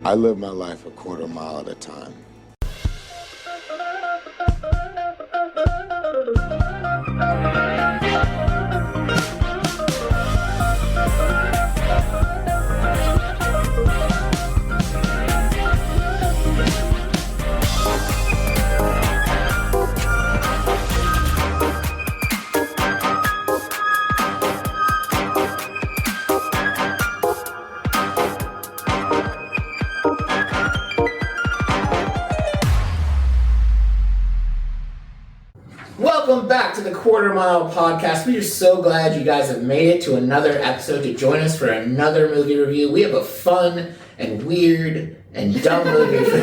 I live my life a quarter mile at a time. Welcome back to the Quarter Mile Podcast. We are so glad you guys have made it to another episode to join us for another movie review. We have a fun and weird and dumb movie for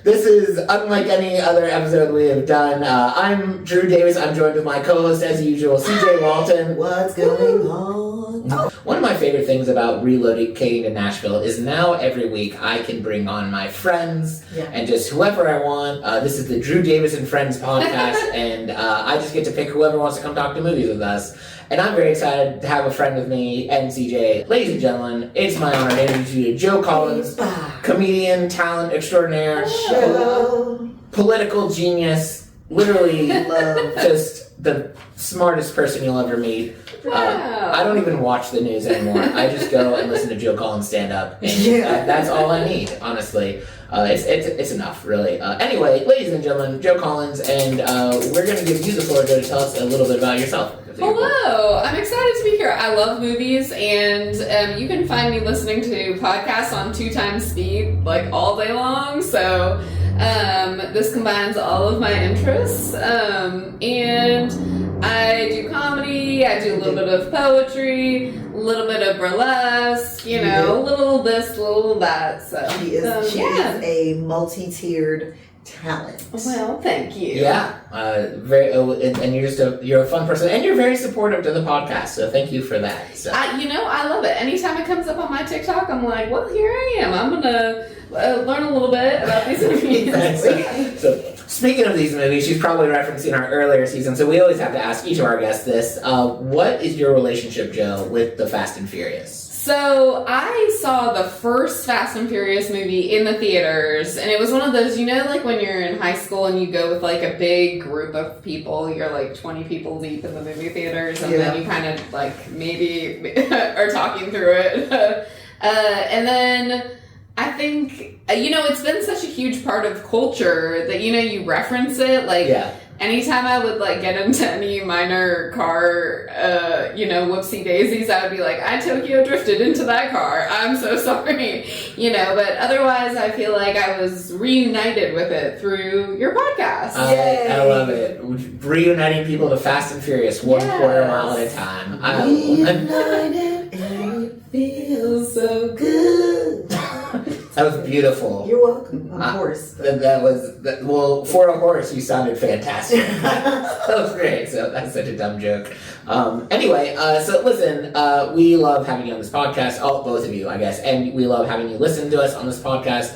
This is unlike any other episode we have done. I'm Drew Davis. I'm joined with my co-host as usual, CJ Walton. What's going on? One of my favorite things about relocating to Nashville is now every week I can bring on my friends and just whoever I want. This is the Drew Davis and Friends podcast, and I just get to pick whoever wants to come talk to movies with us. And I'm very excited to have a friend with me and CJ. Ladies and gentlemen, it's my honor to introduce you to Joe Collins, comedian, talent extraordinaire, political genius, literally just the smartest person you'll ever meet. I don't even watch the news anymore. I just go and listen to Joe Collins stand up, and that's all I need, honestly. It's enough, really. Anyway, ladies and gentlemen, Joe Collins, and we're going to give you the floor, Joe, to tell us a little bit about yourself. Hello, I'm excited to be here. I love movies, and you can find me listening to podcasts on 2x speed, like all day long, so this combines all of my interests, and I do comedy, I do a little bit of poetry, a little bit of burlesque, you know, a little this, a little that, so. She is a multi-tiered talent. Well, thank you. Yeah, and you're a fun person, and you're very supportive to the podcast. So thank you for that. So. I love it. Anytime it comes up on my TikTok, I'm like, well, here I am. I'm gonna learn a little bit about these movies. So speaking of these movies, she's probably referencing our earlier season. So we always have to ask each of our guests this: what is your relationship, Joe, with the Fast and Furious? So I saw the first Fast and Furious movie in the theaters, and it was one of those, you know, like when you're in high school and you go with like a big group of people, you're like 20 people deep in the movie theaters, and then you kind of like maybe are talking through it. And then I think, it's been such a huge part of culture that, you reference it, like... Yeah. Anytime I would, like, get into any minor car, whoopsie daisies, I would be like, I Tokyo drifted into that car. I'm so sorry. But otherwise I feel like I was reunited with it through your podcast. I love it. Reuniting people to Fast and Furious, one quarter mile at a time. Reunited and it feels so good. That was beautiful. You're welcome. A horse. For a horse, you sounded fantastic. That was great. So that's such a dumb joke. Anyway, so listen, we love having you on this podcast, both of you, I guess, and we love having you listen to us on this podcast.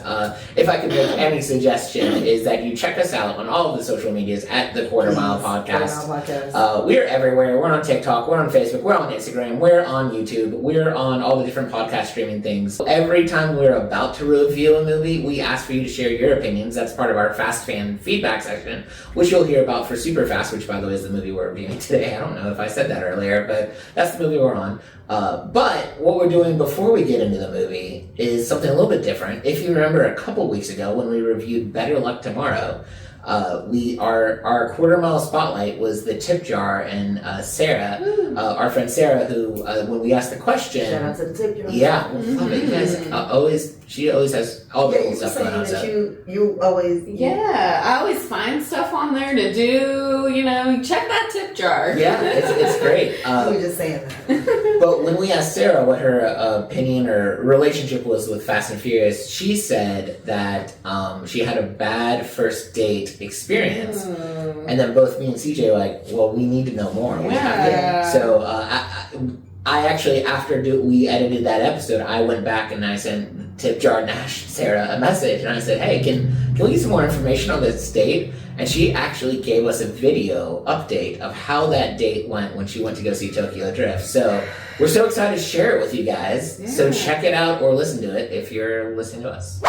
If I could make any suggestion, is that you check us out on all of the social medias at the Quarter Mile Podcast. We're everywhere. We're on TikTok. We're on Facebook. We're on Instagram. We're on YouTube. We're on all the different podcast streaming things. Every time we're about to review a movie, we ask for you to share your opinions. That's part of our Fast Fan feedback section, which you'll hear about for Superfast, which, by the way, is the movie we're reviewing today. I don't know if I said that earlier, but that's the movie we're on. But what we're doing before we get into the movie is something a little bit different. If you remember a couple weeks ago when we reviewed Better Luck Tomorrow, our quarter mile spotlight was the tip jar, and Sarah, our friend Sarah, who when we asked the question, shout out to the tip jar. Yeah, love it. You guys, she always has all the cool stuff going on. So. You always I always find stuff on there to do. Check that tip jar. Yeah, it's great. We're just saying that. But when we asked Sarah what her opinion or relationship was with Fast and Furious, she said that she had a bad first date experience, and then both me and CJ were like, well, we need to know more. So I actually, after we edited that episode, I went back and I sent Tip Jar Nash Sarah a message, and I said, hey, can we get some more information on this date? and she actually gave us a video update of how that date went when she went to go see Tokyo Drift. So we're so excited to share it with you guys. Yeah. So check it out or listen to it if you're listening to us.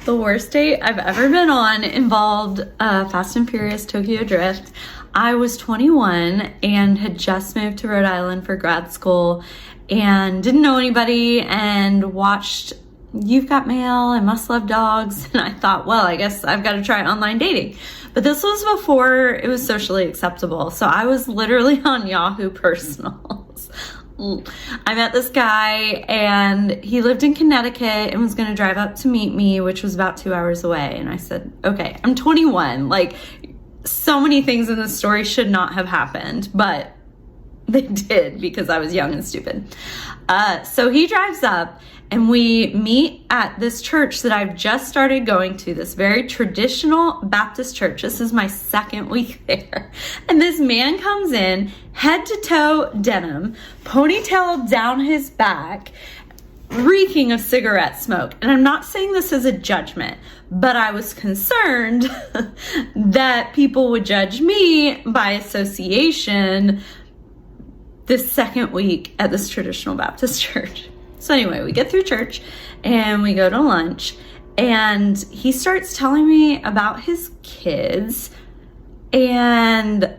The worst date I've ever been on involved Fast and Furious Tokyo Drift. I was 21 and had just moved to Rhode Island for grad school and didn't know anybody and watched You've Got Mail and Must Love Dogs. And I thought, well, I guess I've got to try online dating. But this was before it was socially acceptable. So I was literally on Yahoo Personals. I met this guy and he lived in Connecticut and was going to drive up to meet me, which was about 2 hours away. And I said, okay, I'm 21. Like, so many things in this story should not have happened, but they did because I was young and stupid. So he drives up and we meet at this church that I've just started going to, this very traditional Baptist church. This is my second week there. And this man comes in, head to toe denim, ponytail down his back, reeking of cigarette smoke. And I'm not saying this as a judgment, but I was concerned that people would judge me by association this second week at this traditional Baptist church. So anyway, we get through church and we go to lunch and he starts telling me about his kids and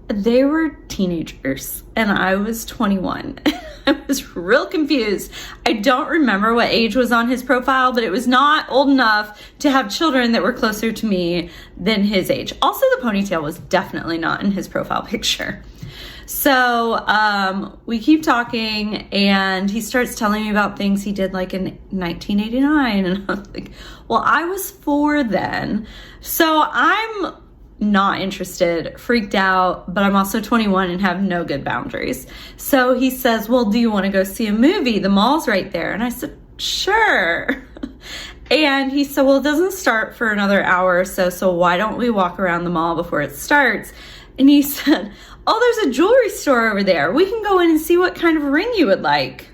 they were teenagers and I was 21. I was real confused. I don't remember what age was on his profile, but it was not old enough to have children that were closer to me than his age. Also, the ponytail was definitely not in his profile picture. So we keep talking and he starts telling me about things he did like in 1989. And I was like, well, I was 4 then. So I'm not interested, freaked out, but I'm also 21 and have no good boundaries. So he says, well, do you want to go see a movie? The mall's right there. And I said, sure. And he said, well, it doesn't start for another hour or so. So why don't we walk around the mall before it starts? And he said, oh, there's a jewelry store over there. We can go in and see what kind of ring you would like.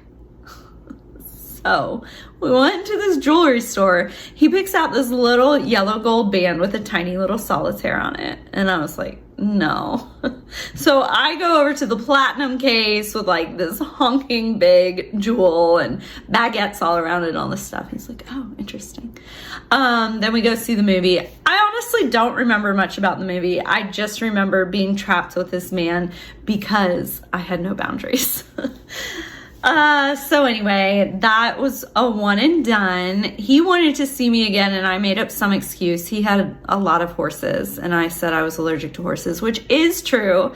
So we went to this jewelry store. He picks out this little yellow gold band with a tiny little solitaire on it. And I was like, no. So I go over to the platinum case with like this honking big jewel and baguettes all around it and all this stuff. He's like, oh, interesting. Then we go see the movie. I honestly don't remember much about the movie. I just remember being trapped with this man because I had no boundaries. So anyway, that was a one and done. He wanted to see me again and I made up some excuse. He had a lot of horses and I said I was allergic to horses, which is true.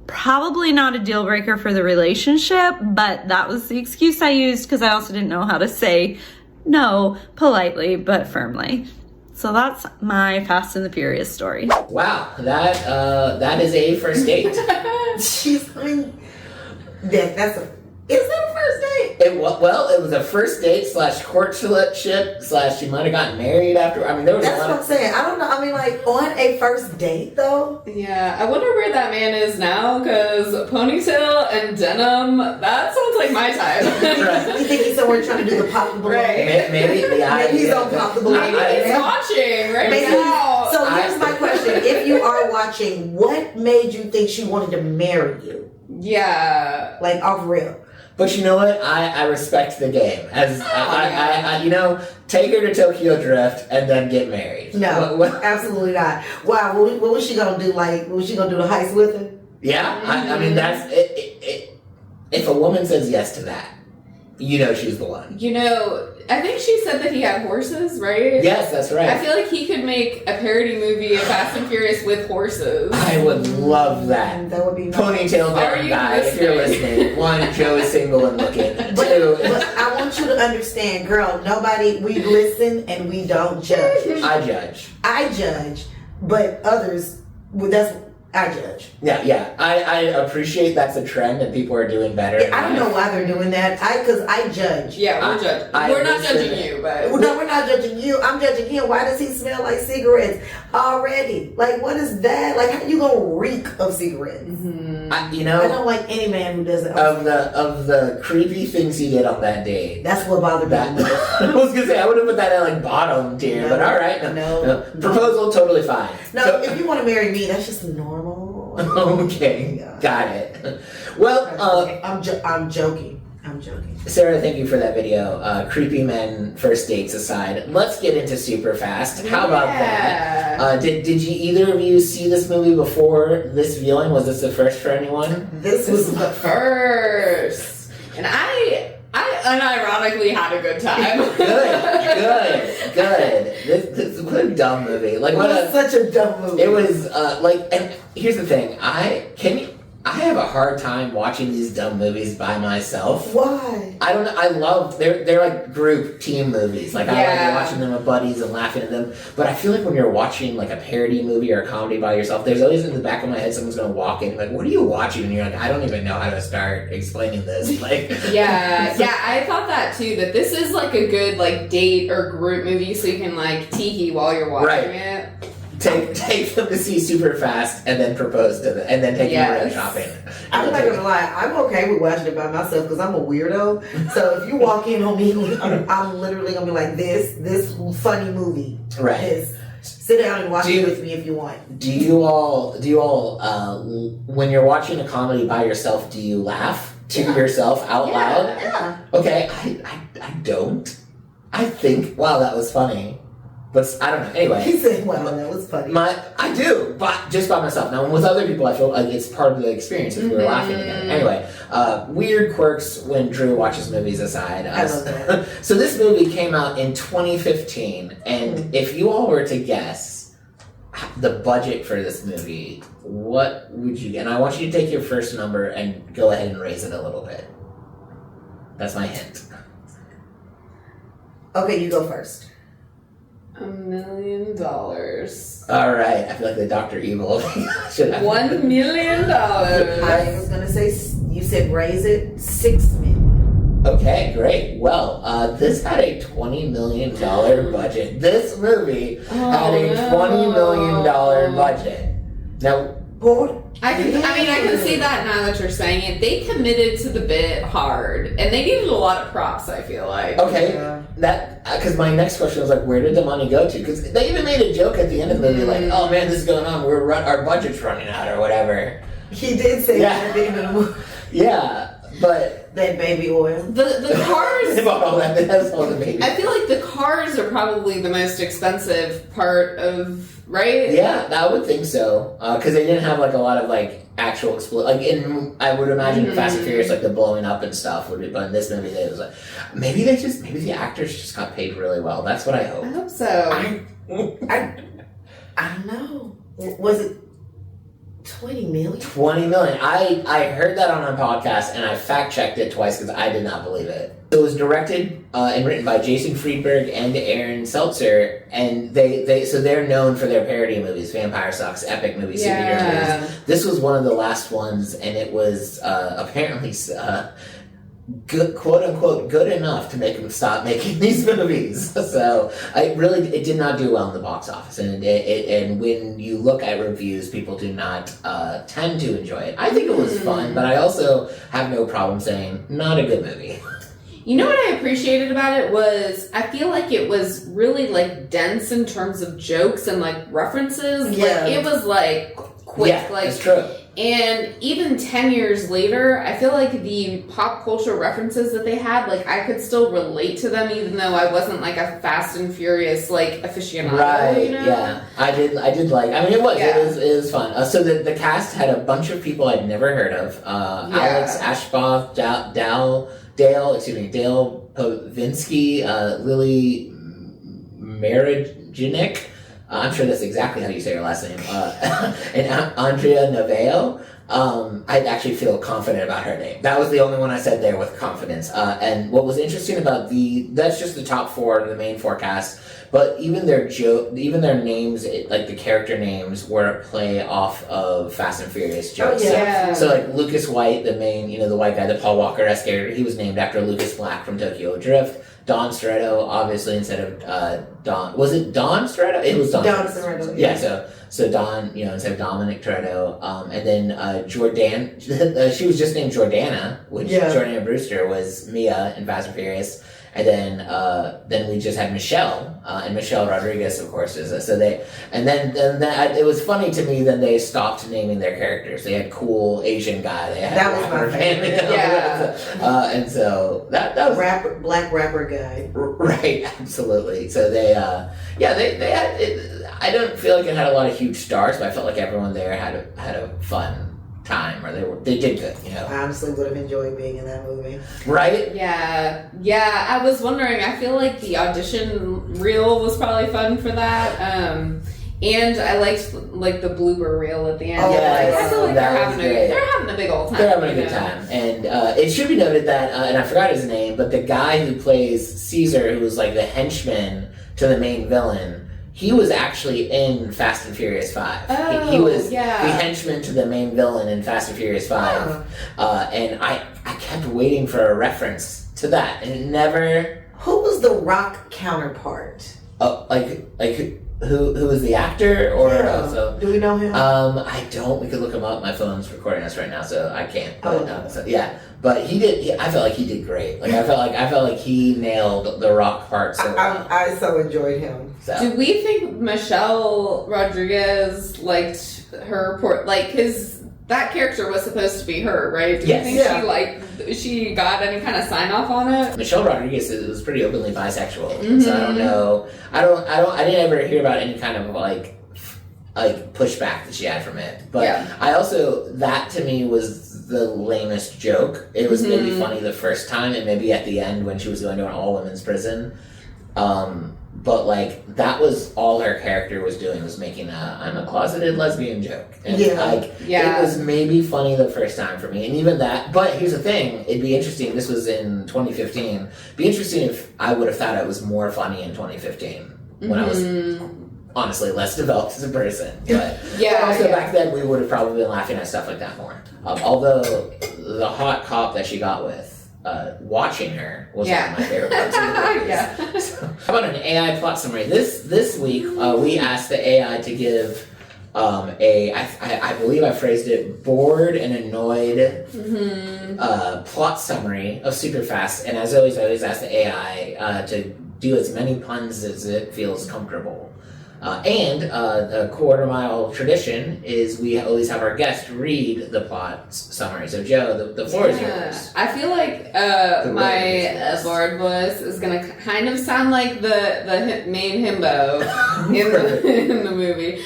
Probably not a deal breaker for the relationship, but that was the excuse I used because I also didn't know how to say no politely but firmly. So that's my Fast and the Furious story. Wow, that is a first date. She's like, is that a first date? It was a first date / courtship / she might have gotten married after. I mean, there was That's a lot what I'm saying. I don't know. I mean, like, on a first date, though? Yeah, I wonder where that man is now, because ponytail and denim, that sounds like my type. Right. You think he's somewhere trying to do the pop the balloon? Right. Maybe Maybe he's on pop the balloon. Maybe he's watching right Maybe. now. So here's my question. If you are watching, what made you think she wanted to marry you? Yeah. Like, off real? But you know what? I respect the game. As I take her to Tokyo Drift and then get married. No, absolutely not. Wow, what was she gonna do? Like, was she gonna do the heist with him? Yeah, I mean that's it. If a woman says yes to that, you know she's the one. You know, I think she said that he had horses, right? Yes, that's right. I feel like he could make a parody movie of Fast and Furious with horses. I would love that. That would be nice. Ponytail down guy, if you're listening. 1, Joe is single and looking. 2, But I want you to understand, girl, we listen and we don't judge. I judge. I judge, but others, I judge. Yeah. I appreciate that's a trend and people are doing better. Yeah, I don't know why they're doing that. Because I judge. Yeah, we're judging. We're not judging you, but No, we're not judging you. I'm judging him. Why does he smell like cigarettes already? Like, what is that? Like, how you gonna reek of cigarettes? Mm-hmm. I don't like any man who does it. Of the creepy things he did on that date. That's what bothered me. I was gonna say I would have put that at like bottom tier, but all right. No. Proposal totally fine. No, if you want to marry me, that's just normal. Okay, Yeah. got it. Well, I'm joking. Sarah, thank you for that video. Creepy men first dates aside, let's get into Superfast. How about that? Did you either of you see this movie before this viewing? Was this the first for anyone? This was the first, and I unironically had a good time. Good. This what a dumb movie. Like it was such a dumb movie. It was and here's the thing. I have a hard time watching these dumb movies by myself. Why? I don't know. I love they're like group team movies. Like I like watching them with buddies and laughing at them. But I feel like when you're watching like a parody movie or a comedy by yourself, there's always in the back of my head someone's gonna walk in like, what are you watching? And you're like, I don't even know how to start explaining this. Like yeah, I thought that too. That this is like a good like date or group movie, so you can like tee while you're watching it. Take them to see Superfast and then propose to them and then take them to shopping. I'm not gonna lie, I'm okay with watching it by myself because I'm a weirdo. So if you walk in on me, I'm literally gonna be like, this funny movie. Right. Sit down and watch it with me if you want. Do you all when you're watching a comedy by yourself, do you laugh to yourself out loud? Yeah. Okay, I don't. I think, wow, that was funny. But I don't know. Anyway. He said, wow, that was funny. I do, but just by myself. Now, with other people, I feel like it's part of the experience if we're laughing together. Anyway, weird quirks when Drew watches movies aside. I love that. So this movie came out in 2015, and if you all were to guess the budget for this movie, what would you get? And I want you to take your first number and go ahead and raise it a little bit. That's my hint. Okay, you go first. $1 million. All right, I feel like the Dr. Evil should have. $1 million. I was gonna say, you said raise it, $6 million. Okay, great. Well, this had a $20 million budget. This movie had a $20 million budget. Now, I can see that now that you're saying it. They committed to the bit hard, and they needed a lot of props, I feel like. okay, because my next question was like, where did the money go to? Because they even made a joke at the end of the movie, like, oh man, this is going on. Our budget's running out or whatever. He did say that at the end of the movie. Yeah, but that baby oil. The cars. They bought all that. That's all the baby. I feel like the cars are probably the most expensive part of. Right? Yeah, I would think so. Because they didn't have like a lot of like actual I would imagine in Fast and Furious like the blowing up and stuff would be, but in this movie it was like maybe the actors just got paid really well. That's what I hope. I hope so. I don't know. Was it 20 million? 20 million. I heard that on a podcast and I fact checked it twice because I did not believe it. It was directed and written by Jason Friedberg and Aaron Seltzer, and they're known for their parody movies, Vampire Sucks, epic movies, superhero movies. This was one of the last ones, and it was apparently good, quote unquote, good enough to make them stop making these movies. So it did not do well in the box office, and and when you look at reviews, people do not tend to enjoy it. I think it was fun, but I also have no problem saying not a good movie. You know what I appreciated about it was I feel like it was really like dense in terms of jokes and like references. Yeah. Like it was like quick. Yeah, like that's true. And even 10 years later, I feel like the pop culture references that they had, like I could still relate to them even though I wasn't like a Fast and Furious like aficionado. Right, you know? yeah. I did like, I mean it was fun. So the cast had a bunch of people I'd never heard of. Alex Ashbaugh, Dale Povinsky, Lily Marijinik, I'm sure that's exactly how you say her last name, and Andrea Naveo. I actually feel confident about her name. That was the only one I said there with confidence. And what was interesting about that's just the top 4 of the main 4 cast, but even their names, like the character names, were a play off of Fast and Furious jokes. Oh, yeah. So like Lucas White, the main, the white guy, the Paul Walker-esque character, he was named after Lucas Black from Tokyo Drift. Don Storretto, obviously, instead of Don. Was it Don Storretto? It was Don Storretto. Yeah, so Don, instead of Dominic Toretto. And then Jordan, she was just named Jordana, which Jordana Brewster was Mia in Fast and Furious. And then we just had Michelle, and Michelle Rodriguez, of course, is it was funny to me. Then they stopped naming their characters. They had cool Asian guy. They had that was my favorite. And so that was black rapper guy. Right, absolutely. So they had it. I don't feel like it had a lot of huge stars, but I felt like everyone there had a fun time, or they did good, I honestly would have enjoyed being in that movie. Right? Yeah, I was wondering, I feel like the audition reel was probably fun for that, and I liked the blooper reel at the end. Oh, I feel like they're they're having a big old time. They're having a good time. And it should be noted that, and I forgot his name, but the guy who plays Caesar, who was like the henchman to the main villain, he was actually in Fast and Furious 5. Oh, he was the henchman to the main villain in Fast and Furious 5. And I kept waiting for a reference to that, and it never... Who was the Rock counterpart? Oh, who was the actor? Or also... Do we know him? I don't. We could look him up. My phone's recording us right now, so I can't. But, but he did. I felt like he did great. Like I felt like he nailed the Rock part so well. I so enjoyed him. So. Do we think Michelle Rodriguez liked her report? Because that character was supposed to be her, right? Do you think she got any kind of sign off on it? Michelle Rodriguez was pretty openly bisexual, so I don't know. I didn't ever hear about any kind of like pushback that she had from it. But I also, that to me was the lamest joke. It was maybe funny the first time, and maybe at the end when she was going to an all women's prison. But like that was all her character was doing, was making I'm a closeted lesbian joke. And it was maybe funny the first time for me. And even that, but here's the thing, it'd be interesting, this was in 2015. It'd be interesting if I would have thought it was more funny in 2015 when I was honestly less developed as a person. But also back then we would have probably been laughing at stuff like that more. Although the hot cop that she got with, watching her was one of my favorite parts of the movie. So, how about an AI plot summary? This week we asked the AI to give I believe I phrased it, bored and annoyed plot summary of Superfast. And as always, I always ask the AI to do as many puns as it feels comfortable. And a quarter mile tradition is we always have our guest read the plot summary. So Joe, the floor is yours. I feel like my board voice is going to kind of sound like the main himbo in the movie.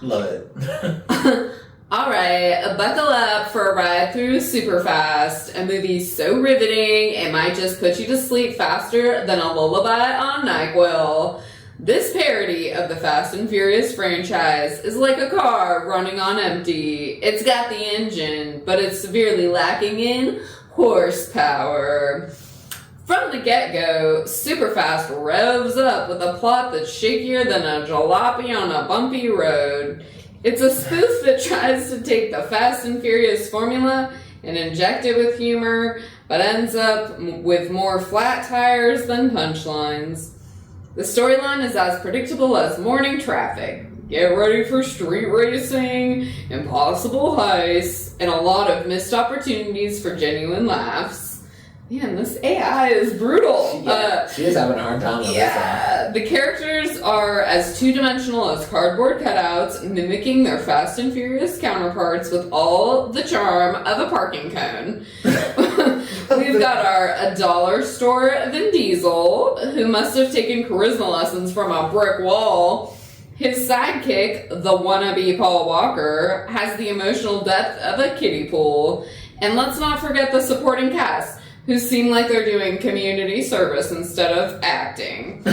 Love it. All right, buckle up for a ride through Superfast, a movie so riveting it might just put you to sleep faster than a lullaby on NyQuil. This parody of the Fast and Furious franchise is like a car running on empty. It's got the engine, but it's severely lacking in horsepower. From the get-go, Superfast revs up with a plot that's shakier than a jalopy on a bumpy road. It's a spoof that tries to take the Fast and Furious formula and inject it with humor, but ends up with more flat tires than punchlines. The storyline is as predictable as morning traffic. Get ready for street racing, impossible heists, and a lot of missed opportunities for genuine laughs. Man, this AI is brutal. She is having a hard time with this one. The characters are as two-dimensional as cardboard cutouts, mimicking their Fast and Furious counterparts with all the charm of a parking cone. We've got our dollar store Vin Diesel, who must have taken charisma lessons from a brick wall. His sidekick, the wannabe Paul Walker, has the emotional depth of a kiddie pool. And let's not forget the supporting cast, who seem like they're doing community service instead of acting.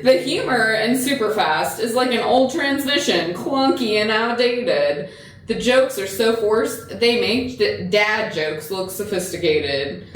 The humor in Superfast is like an old transmission, clunky and outdated. The jokes are so forced, they make dad jokes look sophisticated.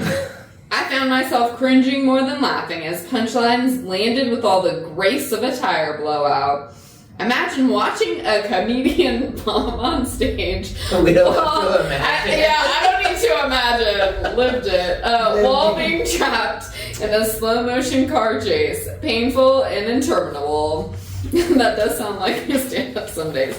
I found myself cringing more than laughing as punchlines landed with all the grace of a tire blowout. Imagine watching a comedian bomb on stage. We don't have to imagine. I don't need to imagine. Lived it. While being trapped in a slow motion car chase. Painful and interminable. That does sound like a stand-up some days.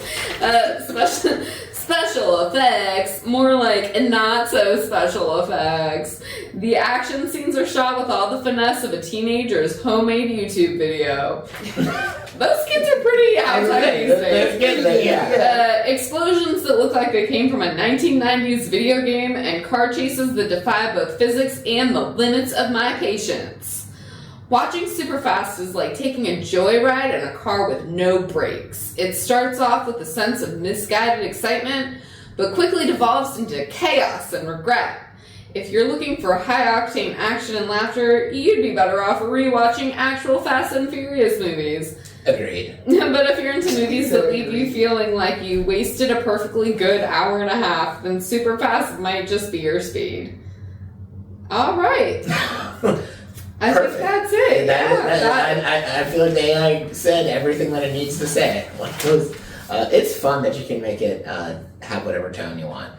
Special effects, more like not so special effects. The action scenes are shot with all the finesse of a teenager's homemade YouTube video. Those kids are pretty outside these days. Yeah. Explosions that look like they came from a 1990s video game, and car chases that defy both physics and the limits of my patience. Watching Superfast is like taking a joyride in a car with no brakes. It starts off with a sense of misguided excitement, but quickly devolves into chaos and regret. If you're looking for high-octane action and laughter, you'd be better off rewatching actual Fast and Furious movies. Agreed. But if you're into movies that leave you feeling like you wasted a perfectly good hour and a half, then Superfast might just be your speed. All right. I think that's it. I feel like the AI said everything that it needs to say. Like it's fun that you can make it have whatever tone you want.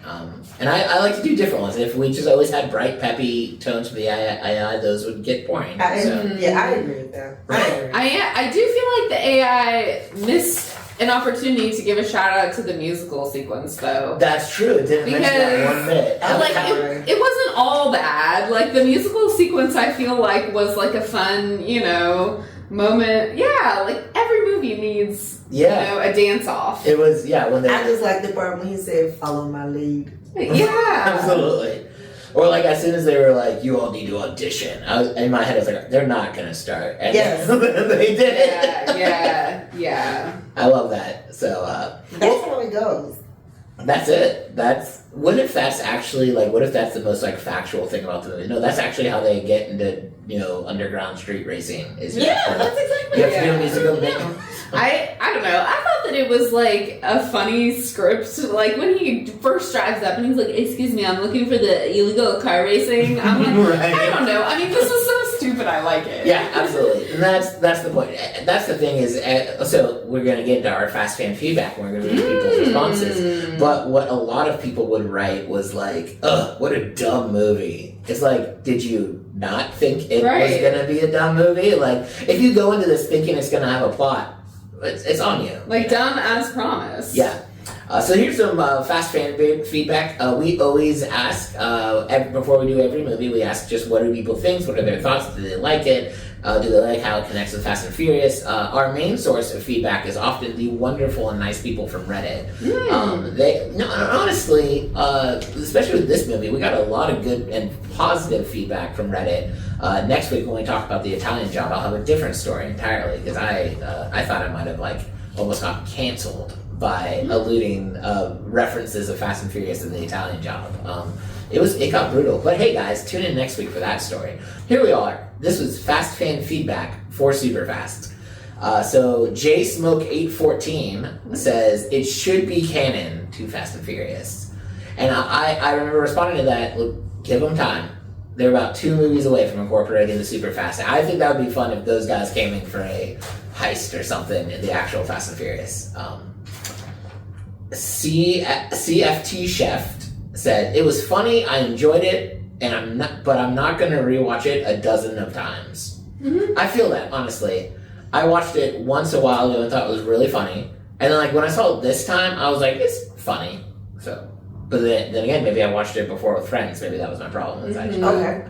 And I like to do different ones. If we just always had bright, peppy tones for the AI, those would get boring. I agree with that. I do feel like the AI missed an opportunity to give a shout out to the musical sequence, though. That's true. It didn't mention that one bit. Like it wasn't all bad. Like the musical sequence, I feel like was like a fun, moment. Yeah, like every movie needs, a dance off. It was when they. I just like the part when he said, "Follow my lead." Yeah, absolutely. Or like as soon as they were like, "You all need to audition," in my head I was like, "They're not gonna start." And yes, they did. Yeah. I love that. So that's how it goes. That's it. What if that's actually what if that's the most factual thing about the movie? No, that's actually how they get into underground street racing. That's exactly. You have to do a musical video. I don't know. I thought that it was like a funny script. Like when he first drives up and he's like, "Excuse me, I'm looking for the illegal car racing." I'm like, right. I don't know. I mean, this is so stupid. I like it. Yeah, absolutely. And that's the point. That's the thing is, so we're gonna get into our fast fan feedback. We're gonna read people's responses. But what a lot of people would write was like, "Ugh, what a dumb movie." It's like, did you not think it was gonna be a dumb movie? Like, if you go into this thinking it's gonna have a plot, it's on you. Like dumb as promised. Yeah. So here's some fast fan feedback. We always ask, before we do every movie, we ask just what do people think? What are their thoughts? Do they like it? Do they like how it connects with Fast and Furious? Our main source of feedback is often the wonderful and nice people from Reddit. Honestly, especially with this movie, we got a lot of good and positive feedback from Reddit. Next week when we talk about the Italian Job, I'll have a different story entirely because I thought I might have almost got canceled by alluding references of Fast and Furious and the Italian Job. It got brutal. But hey guys, tune in next week for that story. Here we are. This was Fast Fan Feedback for Superfast. So JSmoke814 says it should be canon to Fast and Furious. And I remember responding to that, look, give them time. They're about 2 movies away from incorporating the Superfast. I think that would be fun if those guys came in for a heist or something in the actual Fast and Furious. CFT Chef said it was funny. I enjoyed it, I'm not going to rewatch it a dozen of times. Mm-hmm. I feel that honestly. I watched it once a while ago and thought it was really funny, and then when I saw it this time, I was like, it's funny. So, but then again, maybe I watched it before with friends. Maybe that was my problem.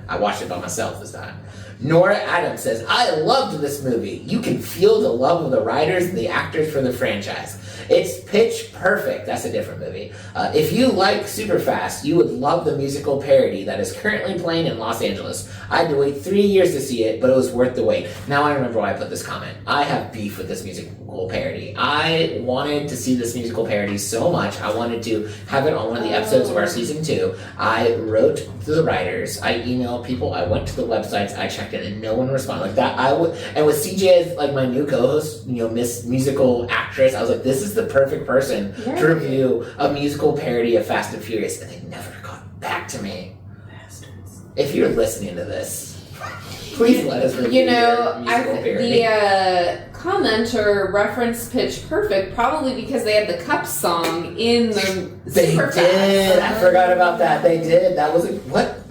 I watched it by myself this time. Nora Adams says, I loved this movie. You can feel the love of the writers and the actors for the franchise. It's pitch perfect. That's a different movie. If you like Superfast, you would love the musical parody that is currently playing in Los Angeles. I had to wait 3 years to see it, but it was worth the wait. Now I remember why I put this comment. I have beef with this musical parody. I wanted to see this musical parody so much. I wanted to have it on one of the episodes of our season 2. I wrote to the writers, I emailed people, I went to the websites, I checked in, and no one responded. Like that, and with CJ as like my new co-host, Miss Musical Actress, I was like, this is the perfect person to review a musical parody of Fast and Furious, and they never got back to me. Bastards. If you're listening to this, please let us review your musical parody. The commenter referenced Pitch Perfect probably because they had the Cup song in the They Superfast. did. I forgot about that. They did. That was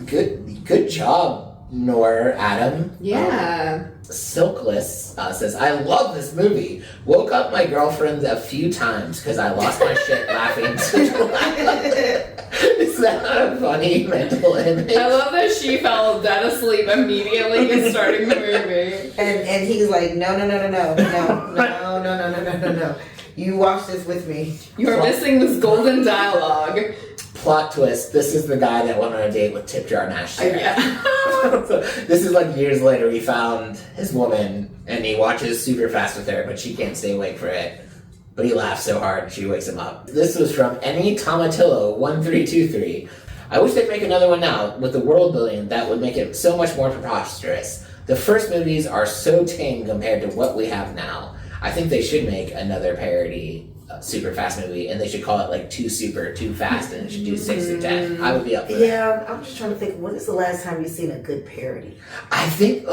good job, Nor Adam. Yeah. Silkless says, I love this movie. Woke up my girlfriend a few times because I lost my shit laughing. Is that not a funny mental image? I love that she fell dead asleep immediately in starting the movie. And he's like, no. You watch this with me. You're missing this golden dialogue. Plot twist, this is the guy that went on a date with Tip Jar Nash. Yeah. So this is like years later, he found his woman and he watches Superfast with her, but she can't stay awake for it. But he laughs so hard, she wakes him up. This was from Any Tomatillo 1323. I wish they'd make another one now with the world building that would make it so much more preposterous. The first movies are so tame compared to what we have now. I think they should make another parody Super Fast movie, and they should call it like Too Super, Too Fast, and it should do 6 through 10. I would be up for that. Yeah, I'm just trying to think, when is the last time you've seen a good parody? I think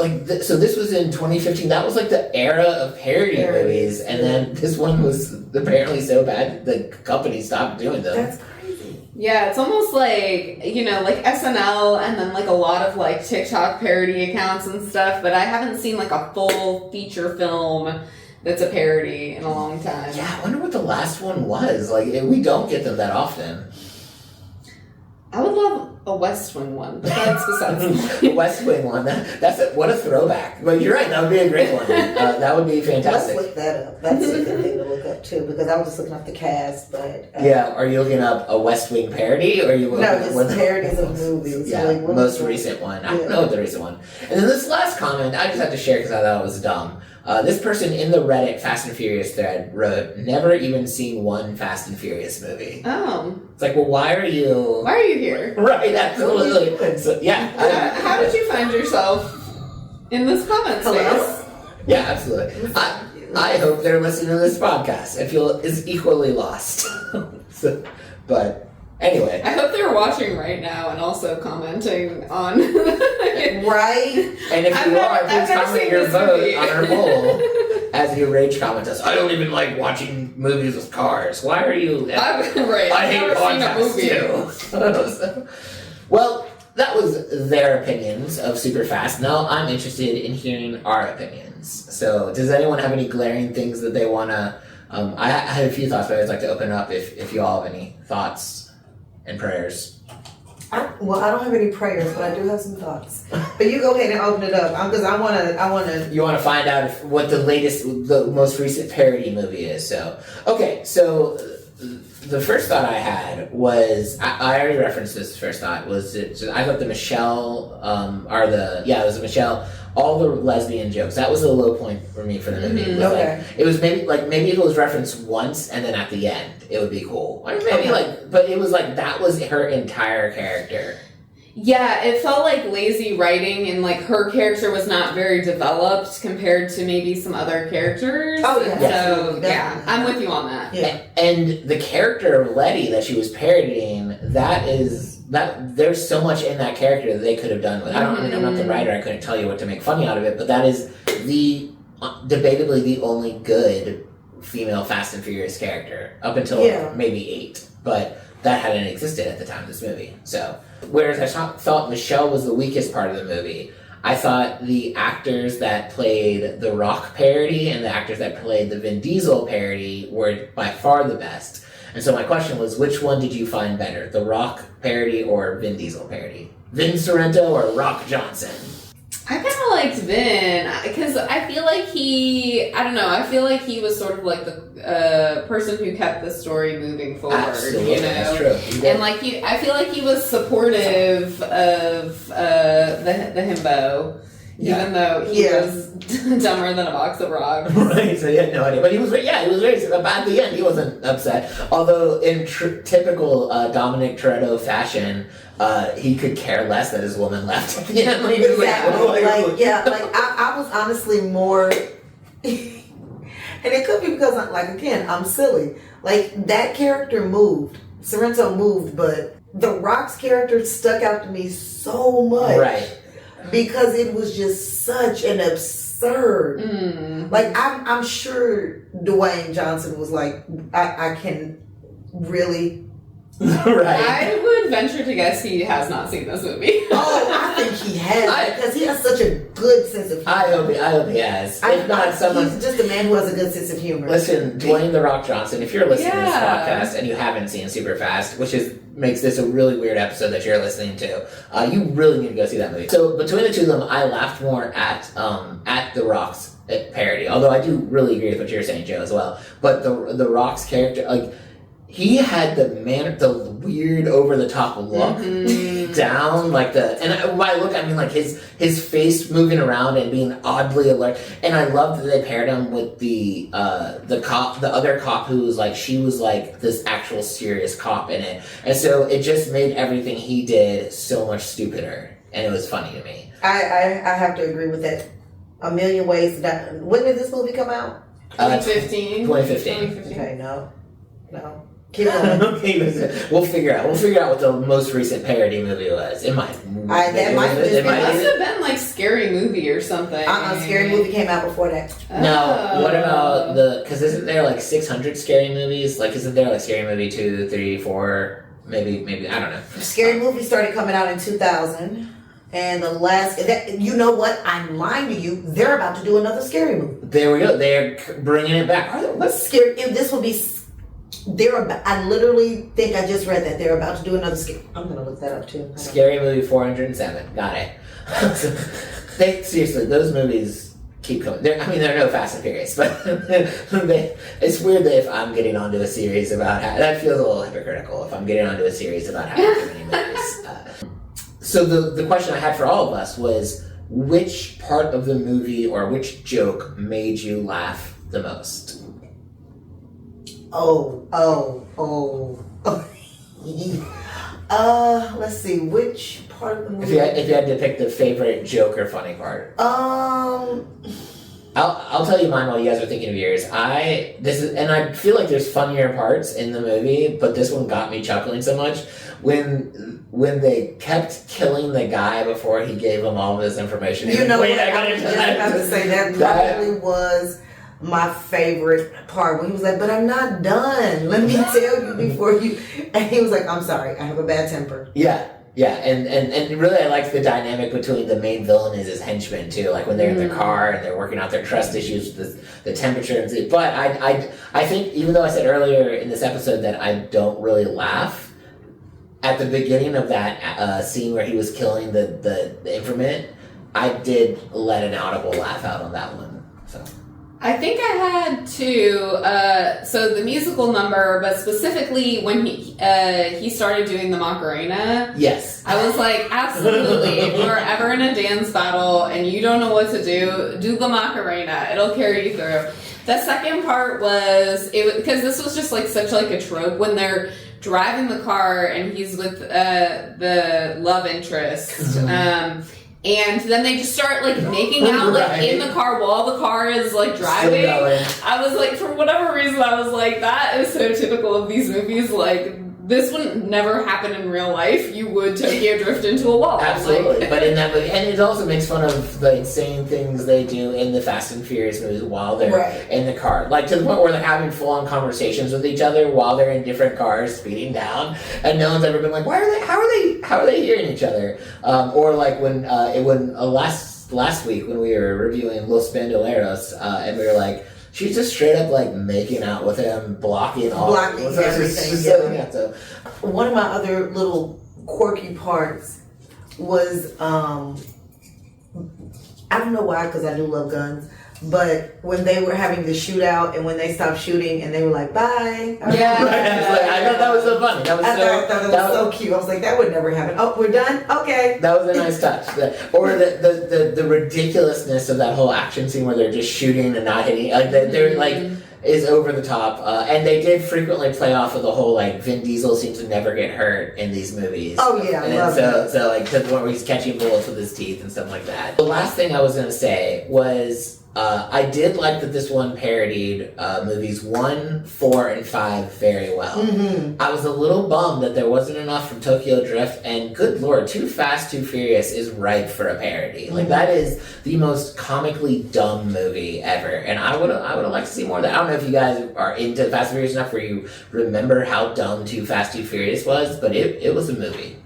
so this was in 2015. That was like the era of parody movies, and then this one was apparently so bad the company stopped doing them. That's crazy. Yeah, it's almost like, like SNL and then like a lot of like TikTok parody accounts and stuff, but I haven't seen like a full feature film that's a parody in a long time. Yeah, I wonder what the last one was. Like, we don't get them that often. I would love a West Wing one, but that's besides the point. The West Wing one. What a throwback. But you're right, that would be a great one. That would be fantastic. Let's look that up. That's a good thing to look up too, because I was just looking up the cast, but... Yeah, are you looking up a West Wing parody, or are you looking No, up just parodies of movies. Yeah, like, most recent one. I don't know what the recent one. And then this last comment, I just had to share because I thought it was dumb. This person in the Reddit Fast and Furious thread wrote, never even seen one Fast and Furious movie. Oh. It's like, well, why are you here? Right, absolutely. So, yeah. How did you find yourself in this comment space? Yeah, absolutely. I hope they're listening to this podcast. I feel is equally lost. But anyway. I hope they're watching right now and also commenting on... Right? And if you are, please comment your vote on our poll as you rage comment us. I don't even like watching movies with cars. Why are you... I hate podcasts too. Well, that was their opinions of Superfast. Now I'm interested in hearing our opinions. So does anyone have any glaring things that they want to... I had a few thoughts, but I'd like to open up if you all have any thoughts and prayers. I don't have any prayers, but I do have some thoughts. But you go ahead and open it up, because I wanna. You want to find out what the most recent parody movie is. So the first thought I had was I already referenced this. First thought was I thought the Michelle it was Michelle. All the lesbian jokes. That was a low point for me for the movie. Mm-hmm. Okay. It was maybe if it was referenced once and then at the end, it would be cool. Or maybe but it was like that was her entire character. Yeah, it felt like lazy writing, and like her character was not very developed compared to maybe some other characters. Oh yeah. So yeah, I'm with you on that. Yeah. And the character of Letty that she was parodying, there's so much in that character that they could have done with. I'm not the writer, I couldn't tell you what to make funny out of it, but that is debatably the only good female Fast and Furious character up until maybe 8. But that hadn't existed at the time of this movie. So, whereas I thought Michelle was the weakest part of the movie, I thought the actors that played the Rock parody and the actors that played the Vin Diesel parody were by far the best. And so my question was, which one did you find better, the Rock parody or Vin Diesel parody? Vin Sorrento or Rock Johnson? I kind of liked Vin, because I feel like I feel like he was sort of like the person who kept the story moving forward. Absolutely, that's true. And I feel like he was supportive of the himbo, even though he was dumber than a box of rocks. Right, so he had no idea. But he was very at the end, he wasn't upset. Although, in typical Dominic Toretto fashion, he could care less that his woman left at the end. Like, I was honestly more, and it could be because, I'm silly. Like, that character moved. Sorrento moved, but the Rock's character stuck out to me so much. Right. Because it was just such an absurd. Like, I'm sure Dwayne Johnson was like, I can really. Right. I would venture to guess he has not seen this movie. Oh, I think he has, because he has such a good sense of humor. I hope he has. If not, someone. He's just a man who has a good sense of humor. Listen, Dwayne "The Rock" Johnson, if you're listening to this podcast and you haven't seen Superfast, which makes this a really weird episode that you're listening to, you really need to go see that movie. So between the two of them, I laughed more at The Rock's parody. Although I do really agree with what you're saying, Joe, as well. But the Rock's character, like, he had the weird over the top look down, like by look I mean like his face moving around and being oddly alert. And I loved that they paired him with the other cop who was like, she was like this actual serious cop in it, and so it just made everything he did so much stupider, and it was funny to me. I have to agree with that. A million ways. When did this movie come out? 2015. 2015. Okay, no. Keep going. We'll figure out what the most recent parody movie was. It must have been like Scary Movie or something. Scary Movie came out before that. No, what about because isn't there like 600 scary movies? Like, isn't there like Scary Movie 2, 3, 4, maybe, I don't know. Scary Movie started coming out in 2000. And the last, you know what? I'm lying to you. They're about to do another Scary Movie. There we go. They're bringing it back. What's scary? This will be. I literally think I just read that they're about to do another scary. I'm gonna look that up too. Scary Movie 407. Got it. Seriously, those movies keep coming. They're no Fast and Furious, but it's weird that if I'm getting onto a series about that feels a little hypocritical. If I'm getting onto a series about having too many movies. So the question I had for all of us was, which part of the movie or which joke made you laugh the most? Let's see, which part of the movie? If you had to pick the favorite joke or funny part. I'll tell you mine while you guys are thinking of yours. And I feel like there's funnier parts in the movie, but this one got me chuckling so much when they kept killing the guy before he gave them all of this information. You know what? I was just about to say that probably was my favorite part when he was like, "But I'm not done. Let me tell you before you." And he was like, "I'm sorry, I have a bad temper." Yeah, and really, I like the dynamic between the main villain and his henchmen too. Like when they're in their car and they're working out their trust issues with the temperature and but I think, even though I said earlier in this episode that I don't really laugh, at the beginning of that scene where he was killing the informant, I did let an audible laugh out on that one. So. I think I had two. So the musical number, but specifically when he started doing the Macarena. Yes. I was like, absolutely. If you're ever in a dance battle and you don't know what to do the Macarena. It'll carry you through. The second part was because this was just like such like a trope when they're driving the car and he's with the love interest. And then they just start like making out like in the car while the car is like driving. I was like, for whatever reason, I was like, that is so typical of these movies. Like, this wouldn't never happen in real life. You would Tokyo drift into a wall. Absolutely. But in that movie, and it also makes fun of the insane things they do in the Fast and Furious movies while they're in the car. Like to the point where they're having full-on conversations with each other while they're in different cars speeding down, and no one's ever been like, how are they hearing each other? Or like when last week when we were reviewing Los Bandoleros, and we were like, she's just straight up like making out with him, blocking everything. So. One of my other little quirky parts was I don't know why, because I do love guns, But when they were having the shootout and when they stopped shooting and they were like, bye. Yeah. I thought that was so funny. That was thought it was so cute. I was like, that would never happen. Oh, we're done? Okay. That was a nice touch. Or the ridiculousness of that whole action scene where they're just shooting and not hitting. Like they're like is over the top. And they did frequently play off of the whole like Vin Diesel seems to never get hurt in these movies. Oh yeah, I love so like to the point where he's catching bullets with his teeth and stuff like that. The last thing I was gonna say was. I did like that this one parodied movies 1, 4, and 5 very well. Mm-hmm. I was a little bummed that there wasn't enough from Tokyo Drift, and good lord, Too Fast, Too Furious is ripe for a parody. Like that is the most comically dumb movie ever, and I would have liked to see more of that. I don't know if you guys are into Fast and Furious enough where you remember how dumb Too Fast, Too Furious was, but it was a movie.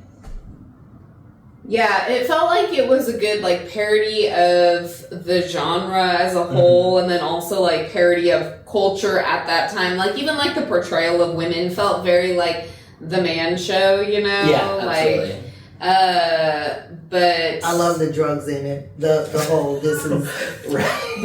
Yeah, it felt like it was a good like parody of the genre as a whole, and then also like parody of culture at that time. Like even like the portrayal of women felt very like the man show, you know? Yeah, absolutely. But I love the drugs in it. The whole this is Right.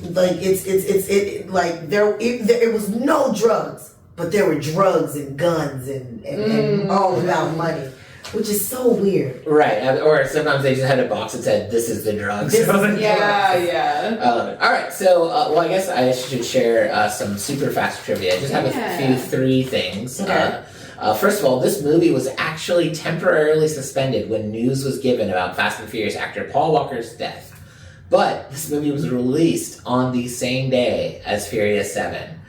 like it like there it was no drugs, but there were drugs and guns and all about money. Which is so weird. Right, or sometimes they just had a box that said, "This is the drugs." This is the yeah. I love it. All right, so well, I guess I should share some super fast trivia. I just have a few 3 things. Okay. First of all, this movie was actually temporarily suspended when news was given about Fast and Furious actor Paul Walker's death. But this movie was released on the same day as Furious 7.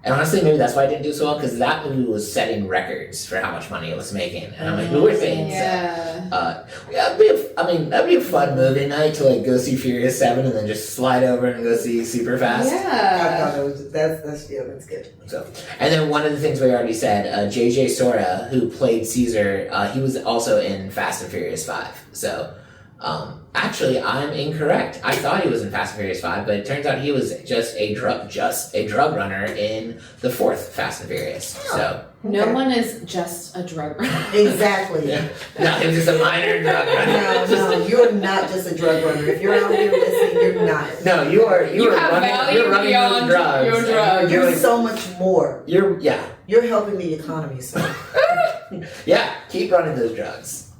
And honestly, maybe that's why I didn't do so well, because that movie was setting records for how much money it was making. And I'm like, we were saying that'd be a fun movie night to like go see Furious 7 and then just slide over and go see Superfast. I Yeah. thought it was that's good. So, and then one of the things we already said, J.J. Sora, who played Caesar, he was also in Fast and Furious 5. So, actually, I'm incorrect. I thought he was in Fast and Furious 5, but it turns out he was just a drug runner in the 4th Fast and Furious. So No one is just a drug runner. Exactly. no, he was just a minor drug runner. No, you're not just a drug runner. If you're out here listening, you're not. No, you are have value you're running beyond those drugs. your drugs. You're so much more. You're helping the economy, so yeah. Keep running those drugs.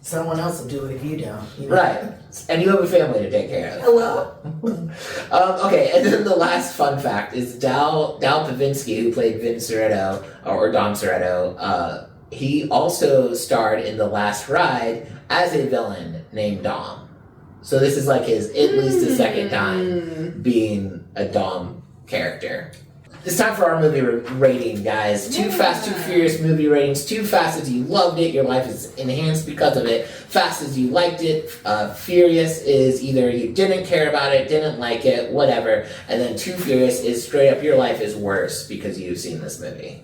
someone else will do it if you don't. You know? Right, and you have a family to take care of. Hello. Okay, and then the last fun fact is Dal Pavinsky, who played Vin Cerretto, or Dom Cerretto, he also starred in The Last Ride as a villain named Dom. So this is like his, at least his second time being a Dom character. It's time for our movie rating, guys. Too Fast, Too Furious movie ratings. Too Fast as you loved it, your life is enhanced because of it. Fast as you liked it. Furious is either you didn't care about it, didn't like it, whatever. And then Too Furious is straight up your life is worse because you've seen this movie.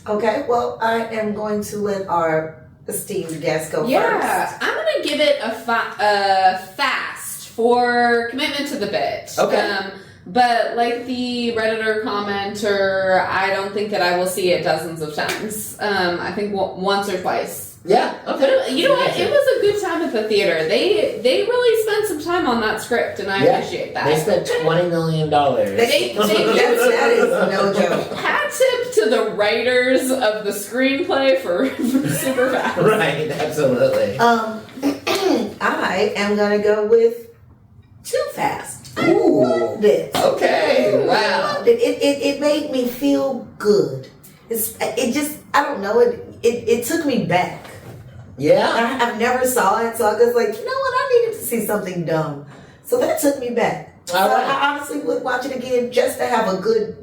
Okay, well, I am going to let our esteemed guest go first. I'm gonna give it a fast for commitment to the bit. Okay. But like the Redditor commenter, I don't think that I will see it dozens of times. I think once or twice. Yeah, okay. You know what? It was a good time at the theater. They really spent some time on that script, and I appreciate that. They spent $20 million. That is no joke. Hat tip to the writers of the screenplay for Superfast. Right, absolutely. I am gonna go with Too Fast. Ooh. I loved it. Okay, wow. I loved it. It made me feel good. It just, I don't know, it took me back. Yeah. I've never saw it, so I was like, you know what, I needed to see something dumb. So that took me back. So I honestly would watch it again just to have a good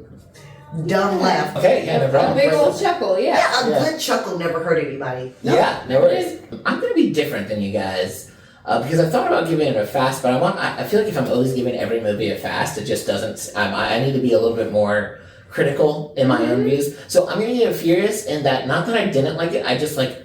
dumb laugh. Okay, yeah, no problem. A big old chuckle, Yeah, a good chuckle never hurt anybody. Yeah, no worries. I'm gonna be different than you guys. Because I thought about giving it a fast, but I feel like if I'm always giving every movie a fast, it just doesn't. I need to be a little bit more critical in my own views. So I'm gonna give it Furious in that, not that I didn't like it, I just like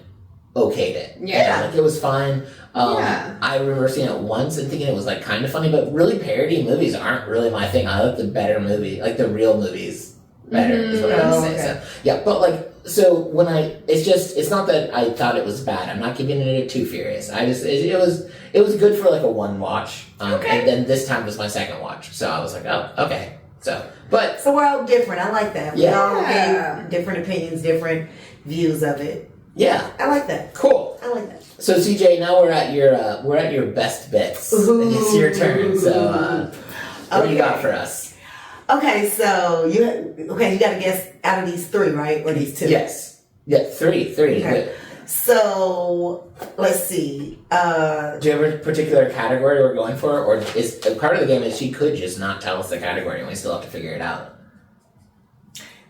okayed it. Yeah. And, like it was fine. I remember seeing it once and thinking it was like kind of funny, but really parody movies aren't really my thing. I like the better movie, like the real movies better is what I'm gonna say. Okay. So yeah, but like so when it's not that I thought it was bad. I'm not giving it too furious. It was good for like a one watch. Okay. And then this time was my second watch. So I was like, oh, okay. So we're all different. I like that. We all gave different opinions, different views of it. Yeah. I like that. Cool. I like that. So CJ, now we're at your best bits. Ooh. And it's your turn. So what do you got for us? Okay, so you got to guess out of these three, right? Or these two? Yes. Yeah, three. Okay. Good. So let's see. Do you have a particular category we're going for, or is part of the game is she could just not tell us the category and we still have to figure it out?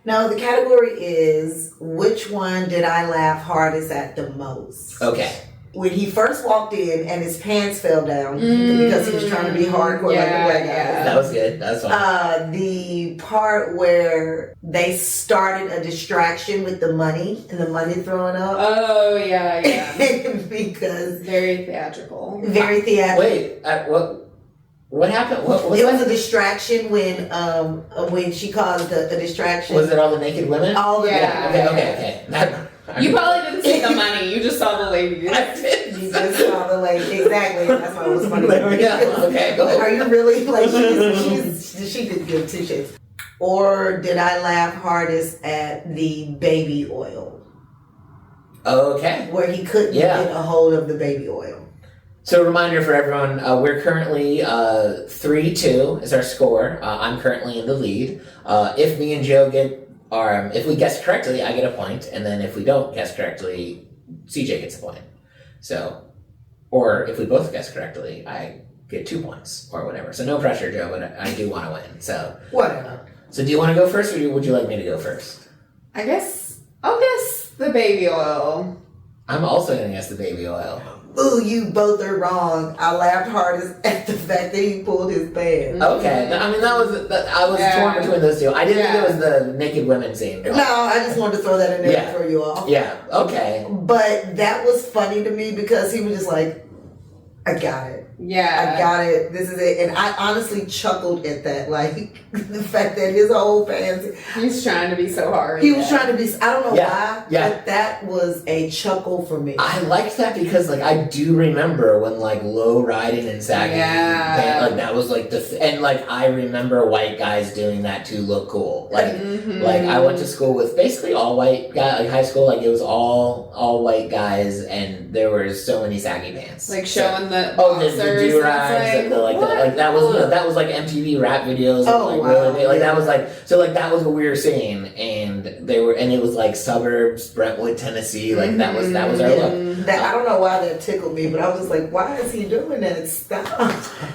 No, the category is which one did I laugh hardest at the most? Okay. When he first walked in and his pants fell down because he was trying to be hardcore like the white guy. That was good. That was fun. The part where they started a distraction with the money and the money throwing up. Oh, yeah. Because Very theatrical. very theatrical. Wait, what happened? What was It that? was a distraction when she caused a distraction. Was it all the naked women? All of Yeah. that. Okay. You probably didn't see the money. You just saw the ladies. I did. You just saw the lady. Exactly. That's why it was funny. There we go. Okay, go ahead. Are you really like she did good too, shades. Or did I laugh hardest at the baby oil? Okay. Where he couldn't get a hold of the baby oil. So a reminder for everyone, we're currently 3-2 is our score. I'm currently in the lead. If me and Joe if we guess correctly, I get a point, and then if we don't guess correctly, CJ gets a point. So, or if we both guess correctly, I get 2 points, or whatever. So no pressure, Joe, but I do want to win. So whatever. So do you want to go first, or would you like me to go first? I'll guess the baby oil. I'm also going to guess the baby oil. Ooh, you both are wrong. I laughed hardest at the fact that he pulled his pants. Okay, I mean I was torn between those two. I didn't think it was the naked women scene. No, I just wanted to throw that in there to throw you off. Yeah, okay. But that was funny to me because he was just like, I got it. Yeah. I got it. This is it. And I honestly chuckled at that. Like, the fact that his whole pants. He's trying to be so hard. He was trying to be, I don't know why, Yeah. but that was a chuckle for me. I liked that because, like, I do remember when, like, low riding and sagging. Like, that was, like, and, like, I remember white guys doing that to look cool. Like, like I went to school with basically all white guys, like, high school, like, it was all white guys, and there were so many saggy pants. Like, showing the the do-rags, that was like MTV rap videos. That was like, so like that was what we were seeing, and it was like suburbs, Brentwood, Tennessee, like that was our look. I don't know why that tickled me, but I was just like, why is he doing that? Stop.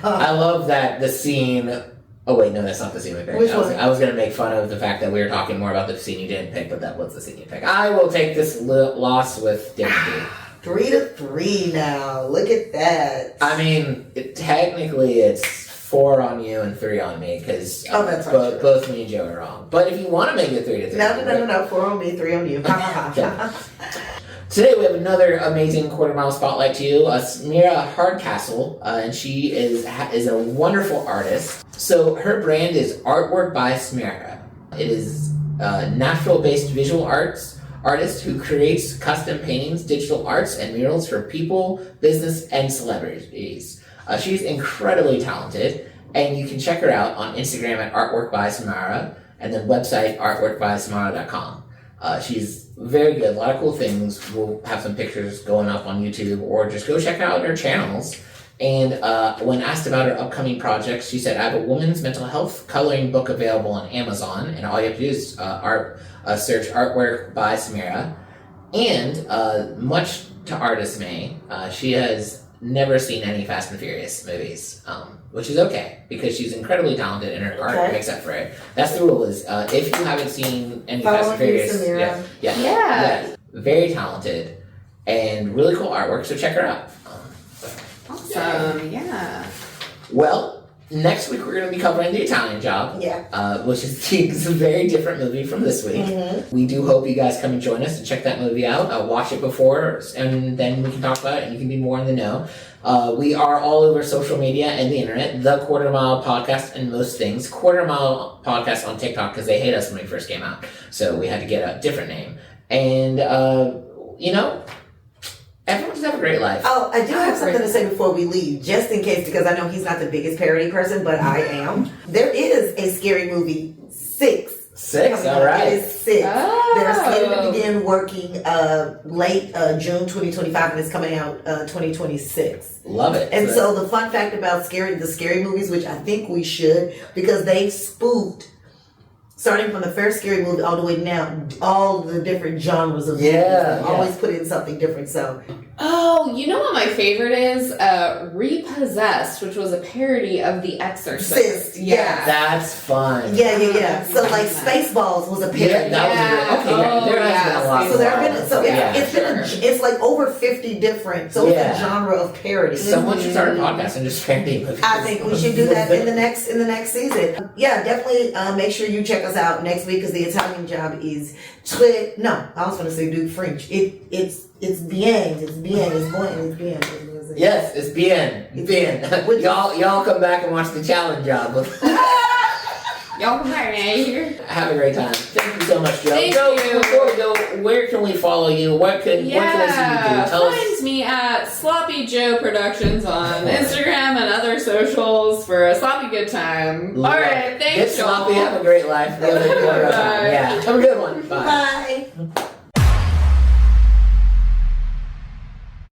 I love that the scene. Oh wait, no, that's not the scene we picked. I was gonna make fun of the fact that we were talking more about the scene you didn't pick, but that was the scene you picked. I will take this loss with dignity. 3-3 now. Look at that. I mean, technically it's 4 on you and 3 on me because both me and Joe are wrong. But if you want to make it 3-3, no, 4 on me, 3 on you. Today we have another amazing quarter mile spotlight to you, Smira Hardcastle, and she is a wonderful artist. So her brand is Artwork by Smira. It is Nashville-based visual artist who creates custom paintings, digital arts, and murals for people, business, and celebrities. She's incredibly talented, and you can check her out on Instagram at Artwork by Samara, and then website artworkbysamara.com. She's very good, a lot of cool things. We'll have some pictures going up on YouTube, or just go check out her channels. And when asked about her upcoming projects, she said, I have a women's mental health coloring book available on Amazon, and all you have to do is search Artwork by Samira. And much to our dismay, she has never seen any Fast and Furious movies, which is okay, because she's incredibly talented and her art makes up for it. That's the rule, is if you haven't seen any Fast and Furious, yeah, very talented and really cool artwork, so check her out. Awesome, yeah. Well, next week we're going to be covering The Italian Job, which is a very different movie from this week. We do hope you guys come and join us and check that movie out. Watch it before, and then we can talk about it, and you can be more in the know. We are all over social media and the internet, The Quarter Mile Podcast and most things. Quarter Mile Podcast on TikTok, because they hate us when we first came out, so we had to get a different name. and you know, everyone just have a great life. Oh, I do have something to say before we leave, just in case, because I know he's not the biggest parody person, but I am. There is a Scary Movie 6. 6, all right. It is 6. Oh. They're slated to begin working late June 2025, and it's coming out 2026. Love it. And so the fun fact about the scary movies, which I think we should, because they spooked, starting from the first Scary Movie all the way now, all the different genres of movies. They always put in something different. So, oh, you know what my favorite is? Repossessed, which was a parody of The Exorcist. Yeah. That's fun. Yeah. So like Spaceballs was a parody. Yeah, that was good. Okay, there has been a lot. So there have been it's like over 50 different. So it's a genre of parody. Someone should start a podcast and just parody movies. I think we should do that in the next season. Yeah, definitely make sure you check us out next week, because the Italian Job is no, I was going to say do French. It's bien. It's bien. It's bon. It's bien. Yes, it's bien. Y'all come back and watch the challenge job. Y'all come back here. Have a great time. Thank you so much, Joe. Thank Joe, you. before we go, where can we follow you? What can we see you do? Tell us. Find me at Sloppy Joe Productions on Instagram and other socials for a sloppy good time. All right, thanks, Get sloppy. Have a great life. Bye. Yeah, have a good one. Bye. Bye.